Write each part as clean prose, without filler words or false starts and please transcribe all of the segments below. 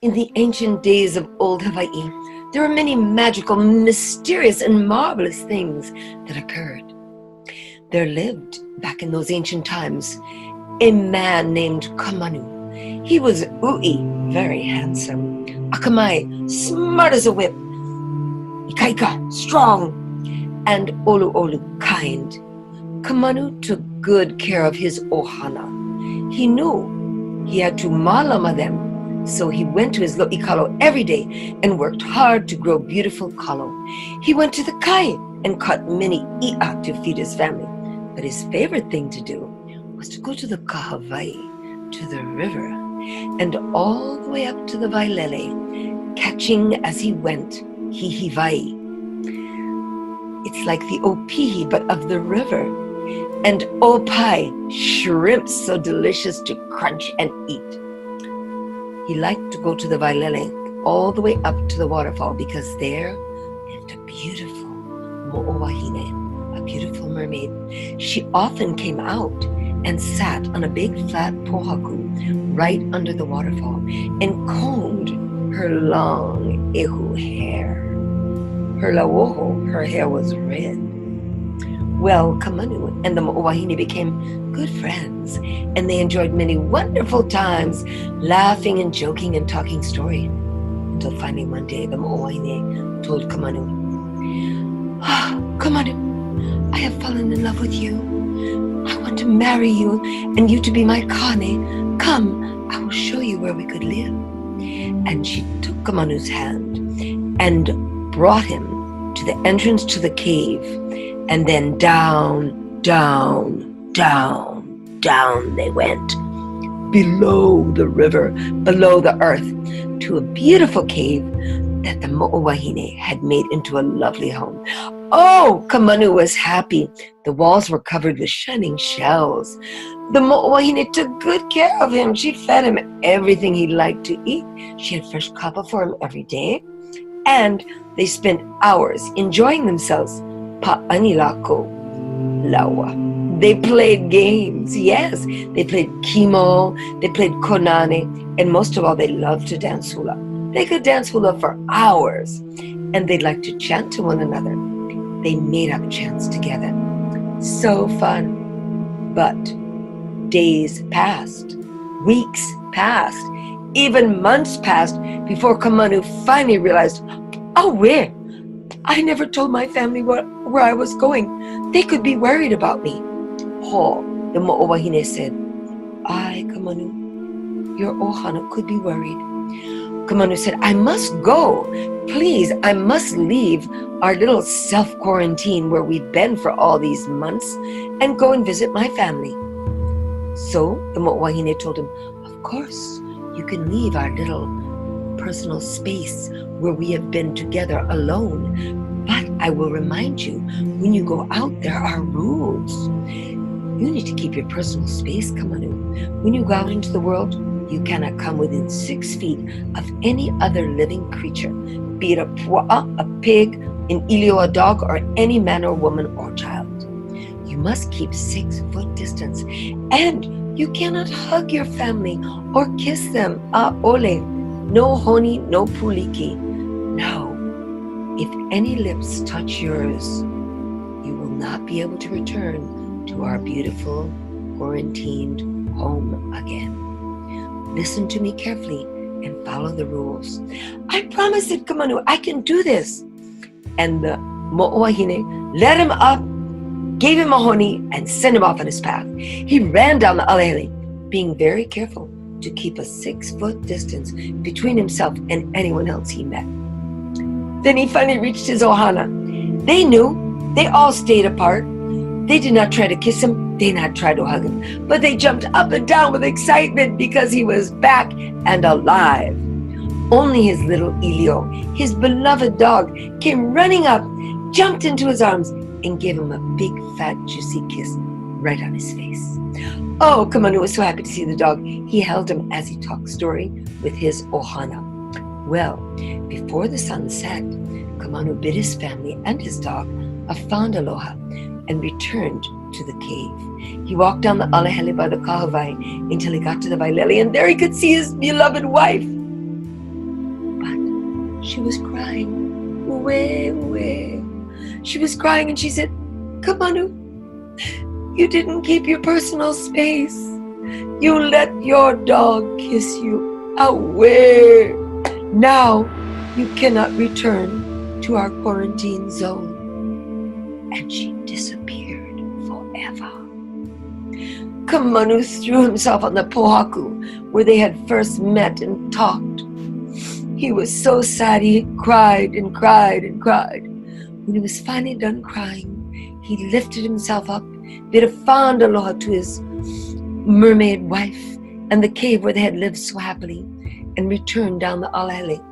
In the ancient days of old Hawaii, there were many magical, mysterious, and marvelous things that occurred. There lived, back in those ancient times, a man named Kamanu. He was ui, very handsome, akamai, smart as a whip, ikaika, strong, and olu olu, kind. Kamanu took good care of his ohana. He knew he had to malama them, so he went to his lo'ikalo every day and worked hard to grow beautiful kalo. He went to the kai and caught many i'a to feed his family. But his favorite thing to do was to go to the kahavai, to the river, and all the way up to the vailele, catching as he went hihivai. It's like the opihi, but of the river, and opai, shrimps so delicious to crunch and eat. He liked to go to the vailele all the way up to the waterfall because there lived a beautiful mo'owahine, a beautiful mermaid. She often came out and sat on a big flat pohaku right under the waterfall and combed her long ehu hair. Her lawoho, her hair was red. Well, Kamanu and the mo'owahine became good friends, and they enjoyed many wonderful times, laughing and joking and talking story. Until finally one day, the mo'owahine told Kamanu, Kamanu, I have fallen in love with you. I want to marry you and you to be my kane. Come, I will show you where we could live. And she took Kamanu's hand and brought him to the entrance to the cave. And then down, down, down, down they went, below the river, below the earth, to a beautiful cave that the mo'owahine had made into a lovely home. Oh, Kamanu was happy. The walls were covered with shining shells. The mo'owahine took good care of him. She fed him everything he liked to eat. She had fresh kapa for him every day. And they spent hours enjoying themselves. Pa'anilako lawa. They played games, yes. They played kimo, they played konane, and most of all, they loved to dance hula. They could dance hula for hours, and they'd like to chant to one another. They made up chants together. So fun. But days passed, weeks passed, even months passed before Kamanu finally realized, oh, where? I never told my family where I was going. They could be worried about me. Ho, the mo'owahine said, I, Kamanu, your ohana could be worried. Kamanu said, I must go. Please, I must leave our little self-quarantine where we've been for all these months and go and visit my family. So the mo'owahine told him, of course, you can leave our little personal space where we have been together alone. But I will remind you, when you go out, there are rules. You need to keep your personal space, Kamanu. When you go out into the world, you cannot come within 6 feet of any other living creature, be it a pua'a, a pig, an ilio, a dog, or any man or woman or child. You must keep 6 foot distance, and you cannot hug your family or kiss them. Ole. No honi, no puliki. No. If any lips touch yours, you will not be able to return to our beautiful, quarantined home again. Listen to me carefully and follow the rules. I promise it, Kamanu, I can do this. And the mo'owahine led him up, gave him a honi, and sent him off on his path. He ran down the alehele, being very careful to keep a 6 foot distance between himself and anyone else he met. Then he finally reached his ohana. They knew. They all stayed apart. They did not try to kiss him. They did not try to hug him. But they jumped up and down with excitement because he was back and alive. Only his little Ilio, his beloved dog, came running up, jumped into his arms, and gave him a big, fat, juicy kiss right on his face. Oh, Kamanu was so happy to see the dog. He held him as he talked story with his ohana. Well, before the sun set, Kamanu bid his family and his dog a fond aloha and returned to the cave. He walked down the alehele by the kahavai until he got to the vailele, and there he could see his beloved wife. she was crying. Ue. She was crying and she said, Kamanu, you didn't keep your personal space. You let your dog kiss you. Away. Now you cannot return to our quarantine zone. And she disappeared forever. Kamanu threw himself on the pohaku where they had first met and talked. He was so sad he cried and cried and cried. When he was finally done crying, he lifted himself up, bid a fond aloha to his mermaid wife and the cave where they had lived so happily, and returned down the alele,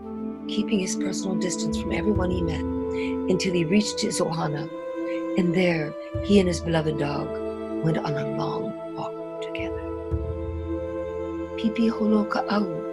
keeping his personal distance from everyone he met until he reached his ohana. And there, he and his beloved dog went on a long walk together. Pipi holo ka'au.